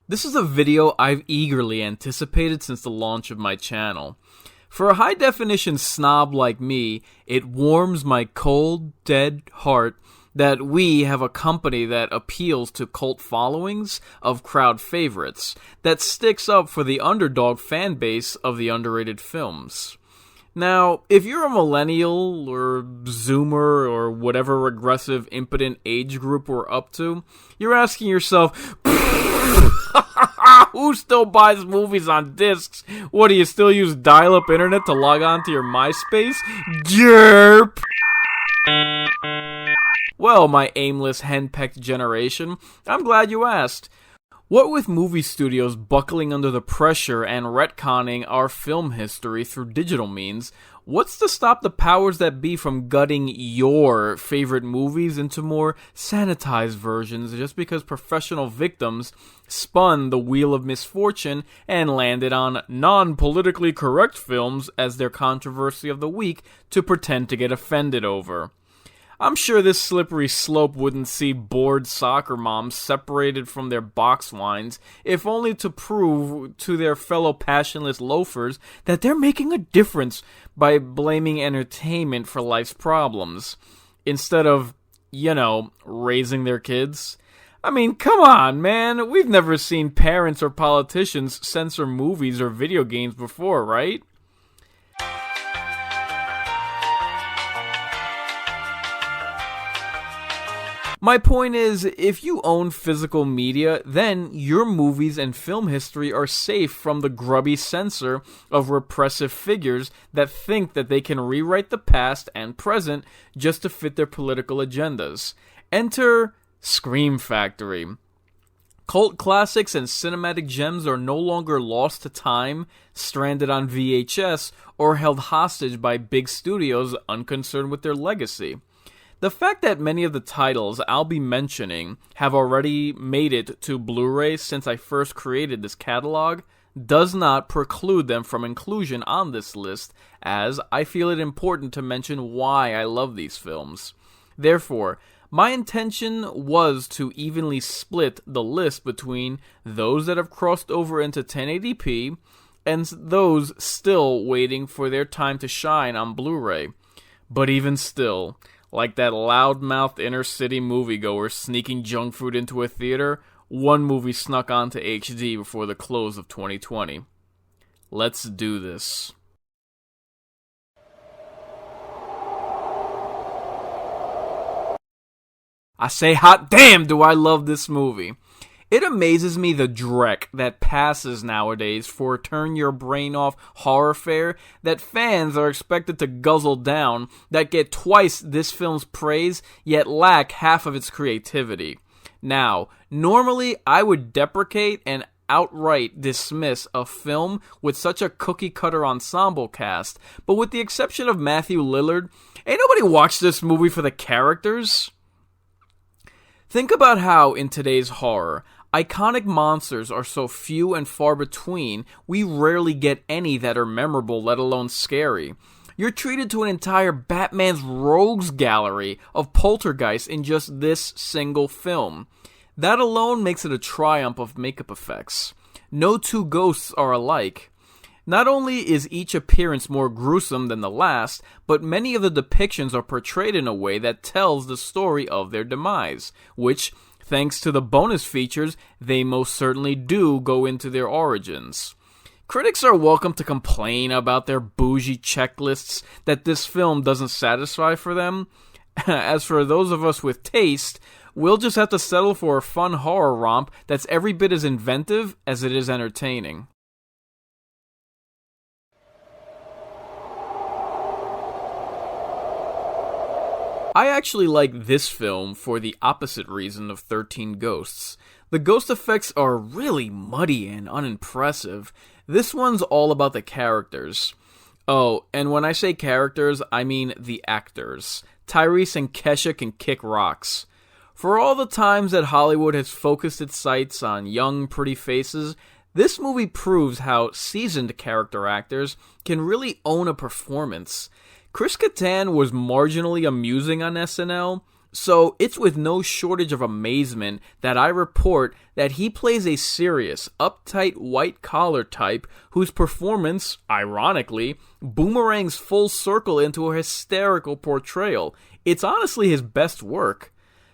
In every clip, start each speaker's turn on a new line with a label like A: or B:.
A: This is a video I've eagerly anticipated since the launch of my channel. For a high-definition snob like me, it warms my cold, dead heart that we have a company that appeals to cult followings of crowd favorites, that sticks up for the underdog fan base of the underrated films. Now, if you're a millennial or zoomer or whatever regressive impotent age group we're up to, you're asking yourself, who still buys movies on discs? What, do you still use dial-up internet to log on to your MySpace? Yerp! Well, my aimless henpecked generation, I'm glad you asked. What with movie studios buckling under the pressure and retconning our film history through digital means, what's to stop the powers that be from gutting your favorite movies into more sanitized versions just because professional victims spun the wheel of misfortune and landed on non-politically correct films as their controversy of the week to pretend to get offended over? I'm sure this slippery slope wouldn't see bored soccer moms separated from their box wines, if only to prove to their fellow passionless loafers that they're making a difference by blaming entertainment for life's problems, instead of, raising their kids. I mean, come on, man, we've never seen parents or politicians censor movies or video games before, right? My point is, if you own physical media, then your movies and film history are safe from the grubby censor of repressive figures that think that they can rewrite the past and present just to fit their political agendas. Enter Scream Factory. Cult classics and cinematic gems are no longer lost to time, stranded on VHS, or held hostage by big studios unconcerned with their legacy. The fact that many of the titles I'll be mentioning have already made it to Blu-ray since I first created this catalog does not preclude them from inclusion on this list, as I feel it important to mention why I love these films. Therefore, my intention was to evenly split the list between those that have crossed over into 1080p and those still waiting for their time to shine on Blu-ray. But even still, like that loudmouthed inner-city moviegoer sneaking junk food into a theater, one movie snuck onto HD before the close of 2020. Let's do this. I say, hot damn, do I love this movie. It amazes me the dreck that passes nowadays for a turn-your-brain-off horror fare that fans are expected to guzzle down that get twice this film's praise, yet lack half of its creativity. Now, normally I would deprecate and outright dismiss a film with such a cookie-cutter ensemble cast, but with the exception of Matthew Lillard, ain't nobody watched this movie for the characters. Think about how, in today's horror, iconic monsters are so few and far between, we rarely get any that are memorable, let alone scary. You're treated to an entire Batman's Rogues gallery of poltergeists in just this single film. That alone makes it a triumph of makeup effects. No two ghosts are alike. Not only is each appearance more gruesome than the last, but many of the depictions are portrayed in a way that tells the story of their demise, which, thanks to the bonus features, they most certainly do go into their origins. Critics are welcome to complain about their bougie checklists that this film doesn't satisfy for them. As for those of us with taste, we'll just have to settle for a fun horror romp that's every bit as inventive as it is entertaining. I actually like this film for the opposite reason of 13 Ghosts. The ghost effects are really muddy and unimpressive. This one's all about the characters. Oh, and when I say characters, I mean the actors. Tyrese and Kesha can kick rocks. For all the times that Hollywood has focused its sights on young, pretty faces, this movie proves how seasoned character actors can really own a performance. Chris Kattan was marginally amusing on SNL, So it's with no shortage of amazement that I report that he plays a serious, uptight, white-collar type whose performance, ironically, boomerangs full circle into a hysterical portrayal. It's honestly his best work.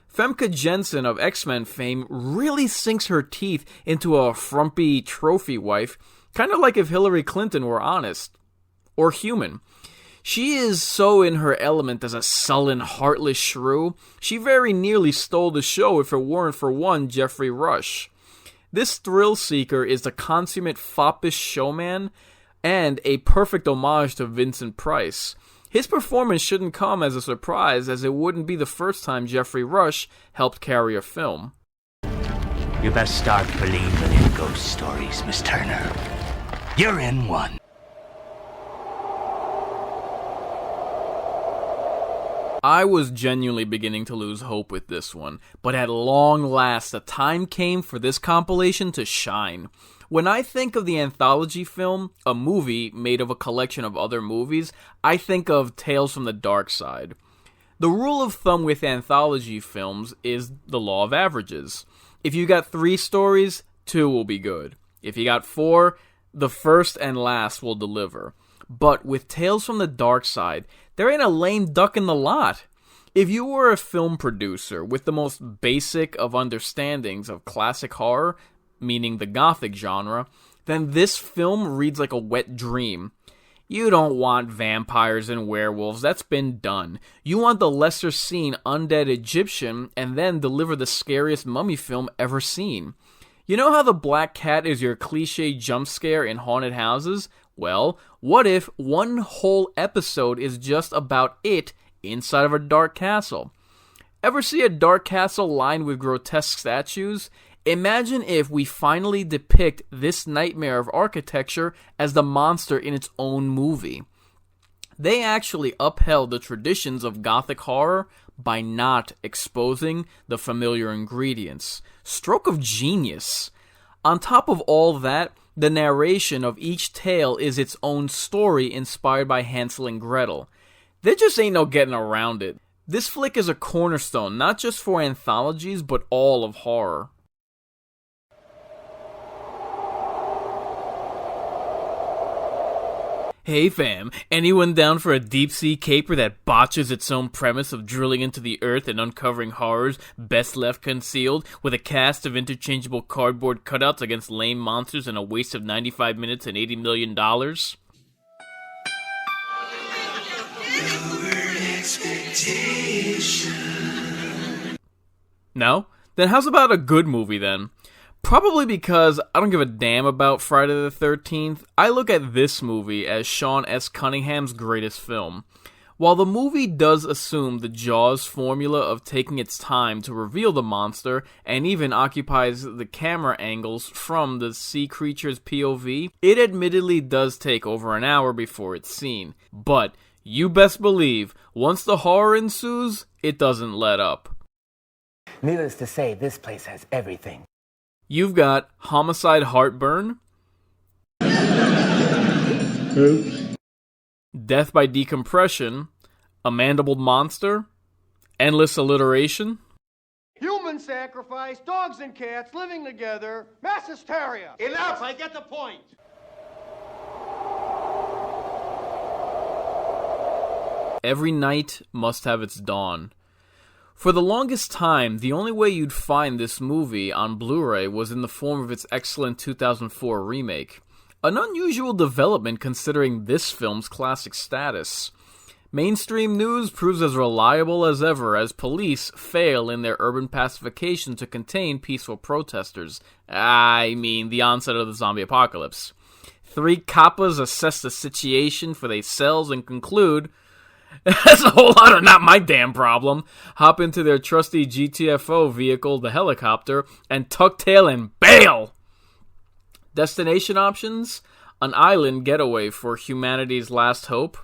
A: Famke Janssen of X-Men fame really sinks her teeth into a frumpy trophy wife, kind of like if Hillary Clinton were honest. Or human. She is so in her element as a sullen, heartless shrew, she very nearly stole the show if it weren't for one Geoffrey Rush. This thrill-seeker is the consummate foppish showman and a perfect homage to Vincent Price. His performance shouldn't come as a surprise, as it wouldn't be the first time Geoffrey Rush helped carry a film.
B: You best start believing in ghost stories, Miss Turner. You're in one.
A: I was genuinely beginning to lose hope with this one, but at long last the time came for this compilation to shine. When I think of the anthology film, a movie made of a collection of other movies, I think of Tales from the Darkside. The rule of thumb with anthology films is the law of averages. If you got 3 stories, 2 will be good. If you got 4, the first and last will deliver. But with Tales from the Darkside, there ain't a lame duck in the lot. If you were a film producer with the most basic of understandings of classic horror, meaning the gothic genre, then this film reads like a wet dream. You don't want vampires and werewolves, that's been done. You want the lesser seen undead Egyptian and then deliver the scariest mummy film ever seen. You know how the black cat is your cliche jump scare in haunted houses? Well, what if one whole episode is just about it inside of a dark castle? Ever see a dark castle lined with grotesque statues? Imagine if we finally depict this nightmare of architecture as the monster in its own movie. They actually upheld the traditions of gothic horror by not exposing the familiar ingredients. Stroke of genius. On top of all that, the narration of each tale is its own story inspired by Hansel and Gretel. There just ain't no getting around it. This flick is a cornerstone, not just for anthologies, but all of horror. Hey fam, anyone down for a deep-sea caper that botches its own premise of drilling into the earth and uncovering horrors best left concealed, with a cast of interchangeable cardboard cutouts against lame monsters and a waste of 95 minutes and $80 million? No? Then how's about a good movie then? Probably because I don't give a damn about Friday the 13th, I look at this movie as Sean S. Cunningham's greatest film. While the movie does assume the Jaws formula of taking its time to reveal the monster, and even occupies the camera angles from the sea creature's POV, it admittedly does take over an hour before it's seen. But you best believe, once the horror ensues, it doesn't let up.
C: Needless to say, this place has everything.
A: You've got homicide heartburn, death by decompression, a mandibled monster, endless alliteration,
D: human sacrifice, dogs and cats living together, mass hysteria. Enough, I get the point.
A: Every night must have its dawn. For the longest time, the only way you'd find this movie on Blu-ray was in the form of its excellent 2004 remake. An unusual development considering this film's classic status. Mainstream news proves as reliable as ever as police fail in their urban pacification to contain peaceful protesters. I mean, the onset of the zombie apocalypse. 3 coppers assess the situation for themselves and conclude, that's a whole lot of not my damn problem. Hop into their trusty GTFO vehicle, the helicopter, and tuck tail and bail! Destination options? An island getaway for humanity's last hope?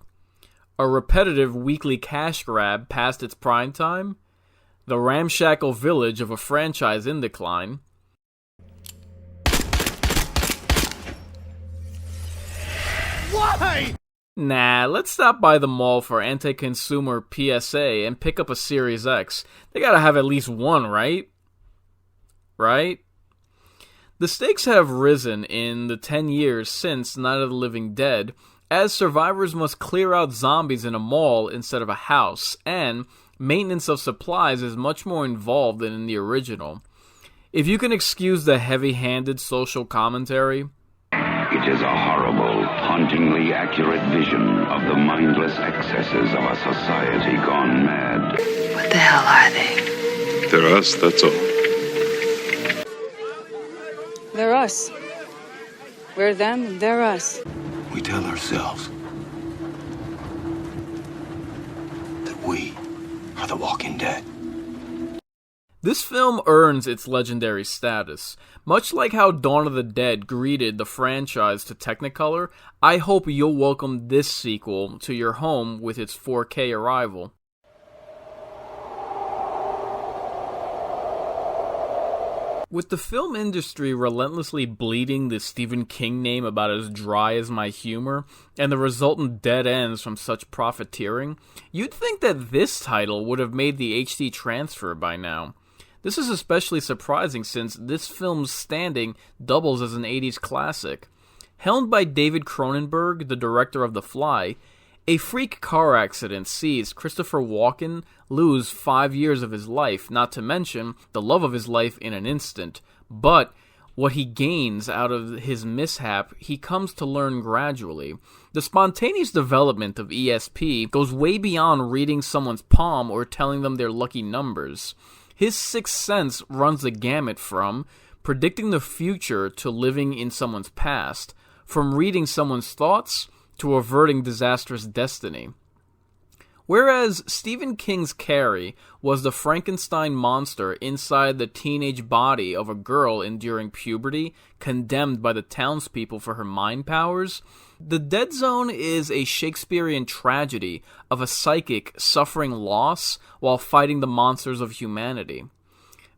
A: A repetitive weekly cash grab past its prime time? The ramshackle village of a franchise in decline?
D: Why?
A: Nah, let's stop by the mall for anti-consumer PSA and pick up a Series X. They gotta have at least one, right? Right? The stakes have risen in the 10 years since Night of the Living Dead, as survivors must clear out zombies in a mall instead of a house, and maintenance of supplies is much more involved than in the original. If you can excuse the heavy-handed social commentary,
E: it is a horrible, hauntingly accurate vision of the mindless excesses of a society gone mad.
F: What the hell are they?
G: They're us, that's all.
H: They're us. We're them, and they're us.
E: We tell ourselves that we are the Walking Dead.
A: this film earns its legendary status. Much like how Dawn of the Dead greeted the franchise to Technicolor, I hope you'll welcome this sequel to your home with its 4K arrival. With the film industry relentlessly bleeding the Stephen King name about as dry as my humor, and the resultant dead ends from such profiteering, you'd think that this title would have made the HD transfer by now. This is especially surprising since this film's standing doubles as an 80s classic. Helmed by David Cronenberg, the director of The Fly, a freak car accident sees Christopher Walken lose 5 years of his life, not to mention the love of his life in an instant. But what he gains out of his mishap, he comes to learn gradually. The spontaneous development of ESP goes way beyond reading someone's palm or telling them their lucky numbers. His sixth sense runs the gamut from predicting the future to living in someone's past, from reading someone's thoughts to averting disastrous destiny. Whereas Stephen King's Carrie was the Frankenstein monster inside the teenage body of a girl enduring puberty, condemned by the townspeople for her mind powers, The Dead Zone is a Shakespearean tragedy of a psychic suffering loss while fighting the monsters of humanity.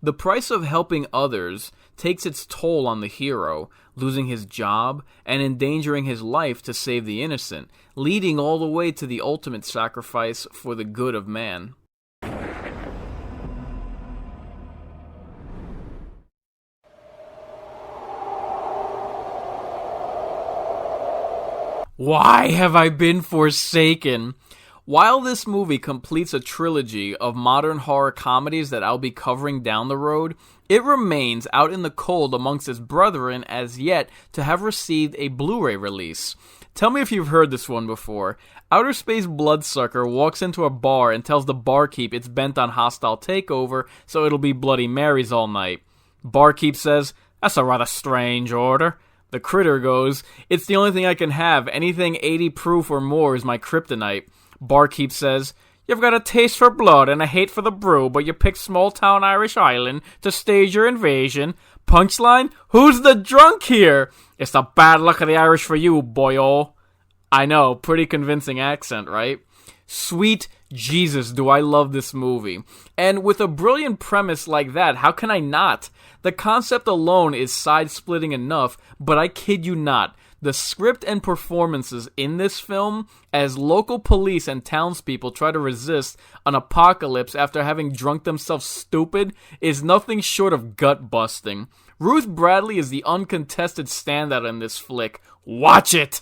A: The price of helping others takes its toll on the hero, losing his job and endangering his life to save the innocent, leading all the way to the ultimate sacrifice for the good of man. Why have I been forsaken? While this movie completes a trilogy of modern horror comedies that I'll be covering down the road, it remains out in the cold amongst its brethren as yet to have received a Blu-ray release. Tell me if you've heard this one before. Outer Space Bloodsucker walks into a bar and tells the barkeep it's bent on hostile takeover, so it'll be Bloody Marys all night. Barkeep says, "That's a rather strange order." The critter goes, "It's the only thing I can have. Anything 80 proof or more is my kryptonite." Barkeep says, "You've got a taste for blood and a hate for the brew, but you picked small-town Irish Island to stage your invasion." Punchline, "Who's the drunk here?" "It's the bad luck of the Irish for you, boyo." I know, pretty convincing accent, right? Sweet Jesus, do I love this movie. And with a brilliant premise like that, how can I not? The concept alone is side-splitting enough, but I kid you not. The script and performances in this film, as local police and townspeople try to resist an apocalypse after having drunk themselves stupid, is nothing short of gut-busting. Ruth Bradley is the uncontested standout in this flick. Watch it!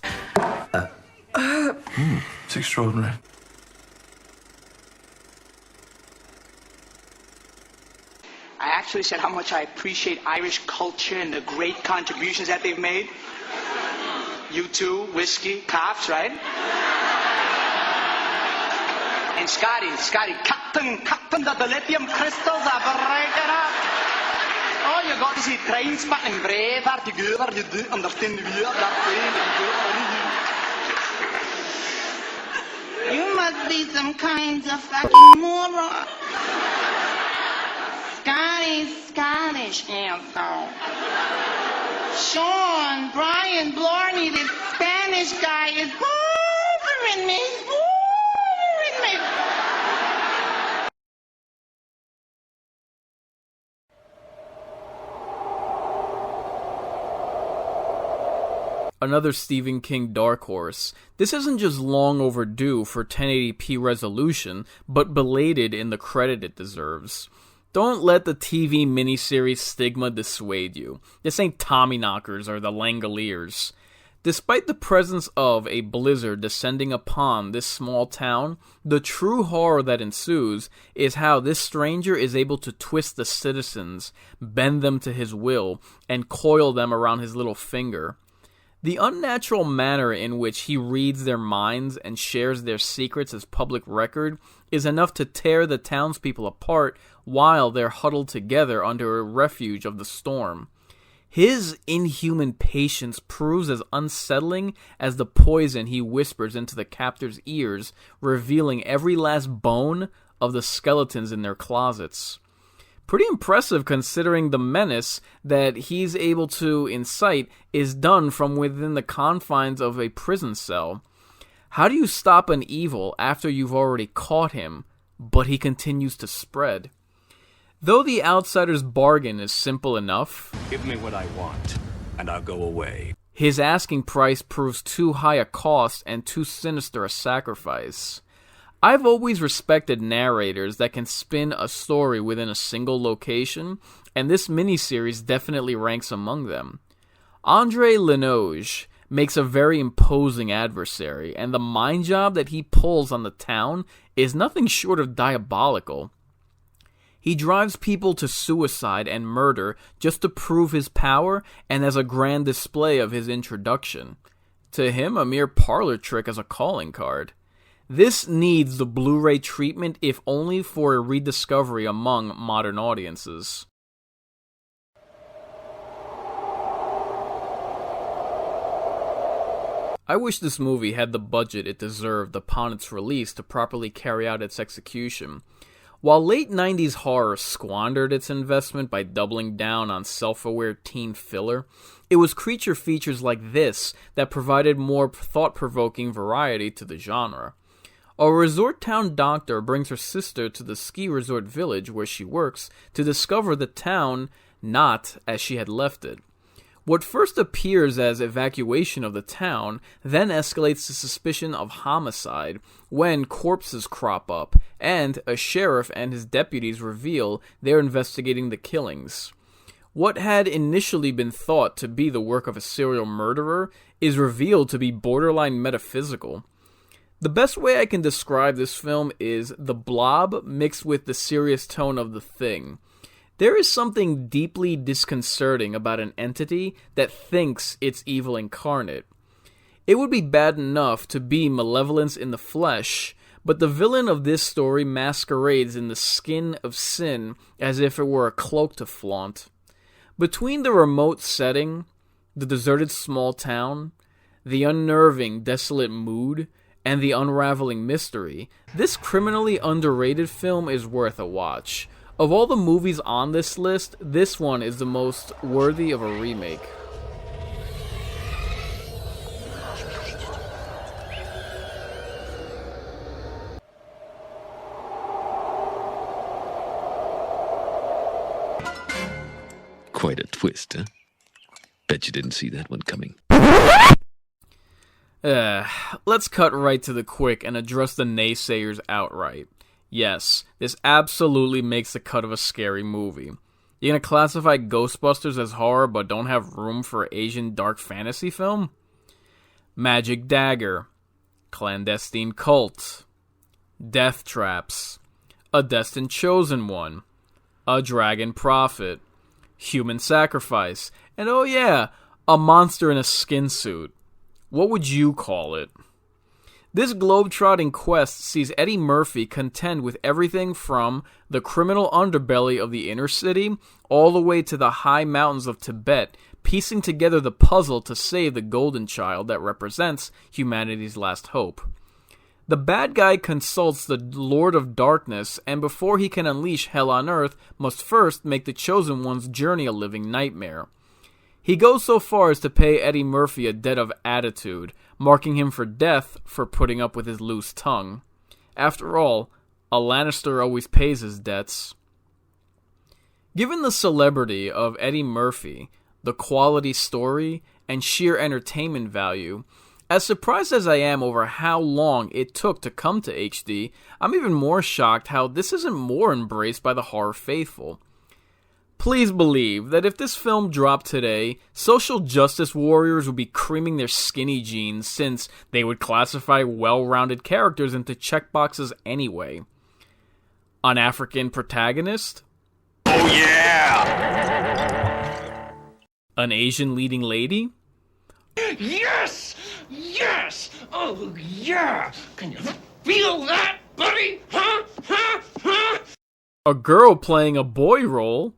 E: It's extraordinary.
I: I actually said how much I appreciate Irish culture and the great contributions that they've made. You too, whiskey, cops, right? And Scotty, Captain, the lithium crystals are breaking up. Oh, you got to see train spotting brave, hard to go, hard to do, understand the wheel, that way, you must be some kinds of fucking moron. Scotty's Scottish, asshole. Sean, Brian, Blarney, this Spanish guy is bothering me.
A: another Stephen King dark horse, this isn't just long overdue for 1080p resolution, but belated in the credit it deserves. Don't let the TV miniseries stigma dissuade you. This ain't Tommyknockers or the Langoliers. Despite the presence of a blizzard descending upon this small town, the true horror that ensues is how this stranger is able to twist the citizens, bend them to his will, and coil them around his little finger. The unnatural manner in which he reads their minds and shares their secrets as public record is enough to tear the townspeople apart while they're huddled together under a refuge of the storm. His inhuman patience proves as unsettling as the poison he whispers into the captor's ears, revealing every last bone of the skeletons in their closets. Pretty impressive considering the menace that he's able to incite is done from within the confines of a prison cell. How do you stop an evil after you've already caught him, but he continues to spread? Though the outsider's bargain is simple enough,
B: Give me what I want, and I'll go away.
A: his asking price proves too high a cost and too sinister a sacrifice. I've always respected narrators that can spin a story within a single location, and this miniseries definitely ranks among them. Andre Lenoge makes a very imposing adversary, and the mind job that he pulls on the town is nothing short of diabolical. He drives people to suicide and murder just to prove his power and as a grand display of his introduction. To him, a mere parlor trick as a calling card. This needs the Blu-ray treatment if only for a rediscovery among modern audiences. I wish this movie had the budget it deserved upon its release to properly carry out its execution. While late 90s horror squandered its investment by doubling down on self-aware teen filler, it was creature features like this that provided more thought-provoking variety to the genre. A resort town doctor brings her sister to the ski resort village where she works to discover the town not as she had left it. What first appears as evacuation of the town then escalates to suspicion of homicide when corpses crop up and a sheriff and his deputies reveal they're investigating the killings. What had initially been thought to be the work of a serial murderer is revealed to be borderline metaphysical. The best way I can describe this film is The Blob mixed with the serious tone of The Thing. There is something deeply disconcerting about an entity that thinks it's evil incarnate. It would be bad enough to be malevolence in the flesh, but the villain of this story masquerades in the skin of sin as if it were a cloak to flaunt. Between the remote setting, the deserted small town, the unnerving, desolate mood, and the unraveling mystery, this criminally underrated film is worth a watch. Of all the movies on this list, this one is the most worthy of a remake.
G: Quite a twist, huh? Bet you didn't see that one coming.
A: Let's cut right to the quick and address the naysayers outright. Yes, this absolutely makes the cut of a scary movie. You're gonna classify Ghostbusters as horror but don't have room for Asian dark fantasy film? Magic Dagger, Clandestine Cult, Death Traps, A Destined Chosen One, A Dragon Prophet, Human Sacrifice, and oh yeah, a monster in a skin suit. What would you call it? This globe-trotting quest sees Eddie Murphy contend with everything from the criminal underbelly of the inner city all the way to the high mountains of Tibet, piecing together the puzzle to save the golden child that represents humanity's last hope. The bad guy consults the Lord of Darkness, and before he can unleash hell on earth, must first make the Chosen One's journey a living nightmare. He goes so far as to pay Eddie Murphy a debt of attitude, marking him for death for putting up with his loose tongue. After all, a Lannister always pays his debts. Given the celebrity of Eddie Murphy, the quality story, and sheer entertainment value. As surprised as I am over how long it took to come to HD, I'm even more shocked how this isn't more embraced by the horror faithful. Please believe that if this film dropped today, social justice warriors would be creaming their skinny jeans since they would classify well-rounded characters into checkboxes anyway. An African protagonist?
B: Oh yeah!
A: An Asian leading lady?
J: Yes! Yes! Oh yeah! Can you feel that, buddy? Huh? Huh? Huh?
A: A girl playing a boy role?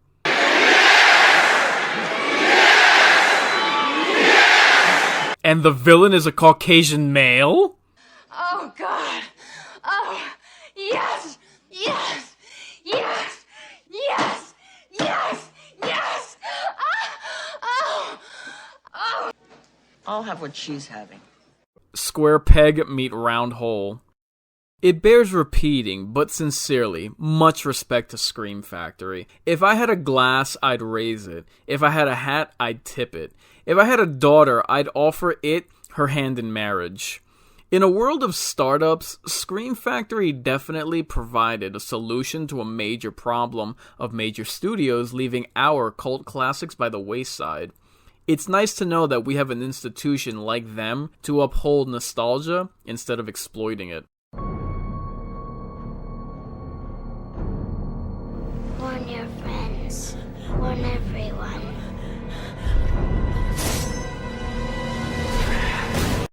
A: And the villain is a Caucasian male?
K: Oh, God. Oh, yes. Yes. Yes. Yes. Yes. Yes. Oh. Oh.
L: I'll have what she's having.
A: Square peg meet round hole. It bears repeating, but sincerely, much respect to Scream Factory. If I had a glass, I'd raise it. If I had a hat, I'd tip it. If I had a daughter, I'd offer it her hand in marriage. In a world of startups, Scream Factory definitely provided a solution to a major problem of major studios leaving our cult classics by the wayside. It's nice to know that we have an institution like them to uphold nostalgia instead of exploiting it.
M: Warn your friends. Warn everyone.